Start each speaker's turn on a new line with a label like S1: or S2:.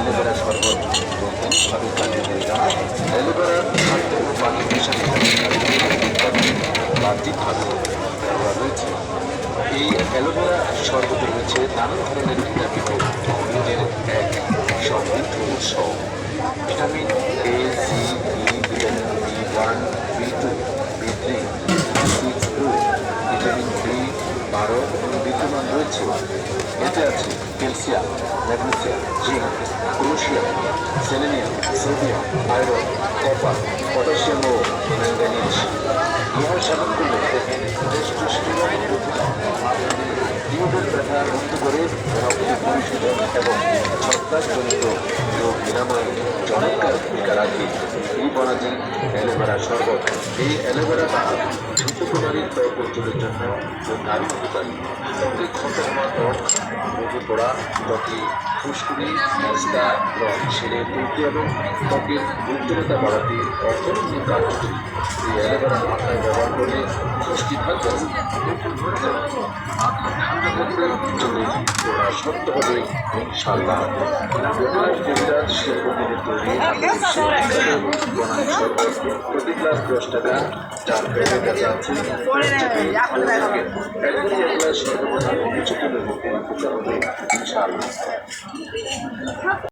S1: Aloe vera শরবত নতুনভাবে চালিয়ে দিয়ে যান। অ্যালোভেরা খাদ্য ও পানির মিশাতে বাহ্যিকভাবে ব্যবহার রয়েছে। এই অ্যালোভেরা শরবতে রয়েছে নানান ধরনের ভিটামিন ও খনিজের এক সমৃদ্ধ উৎস। Vitamin A, C, E, vitamin B one, B2, বি3, বি6 O vitamin বি12 বিদ্যমান রয়েছে। এতে আছে calcium, magnesium, zinc, ক্রোশিয়াম, selenium, sodium, iron, copper, potassium ও ম্যাঙ্গানিজ। ইহা সেবন করলে টেস্টোস্টেরন ব্যথা মুক্ত করে রক্ত পরিশোধন এবং ছত্রাকজনিত রোগ নিরাময়ে চমৎকার ভূমিকা রাখে এই বনাজি অ্যালোভেরা শরবত। এই অ্যালোভেরাটা ছোট কুমারীর ত্বক অঞ্চলের জন্য দারুণ উপকারী। ত্বকে ক্ষত হওয়া ত্বক, রোগে পড়া ত্বকে ফুসকুড়ি, মস্তা, রং ছেড়ে তুলতে এবং ত্বকের উজ্জ্বলতা বাড়াতে অত্যন্ত কার্যকরী। এই অ্যালোভেরা মাথায় ব্যবহার করলে পুষ্টি থাকবে, ঠান্ডা থাকবে, চলে ওরা শক্ত হবে ইনশাল্লাহ। কবিরাজ শিল্পীদের তৈরি প্রতি গ্লাস 10 টাকা, যার প্যাকেট কাছে আছে সর্বপ্রথম কিছু তুলে উপকার হবে ইনশাল্লাহ।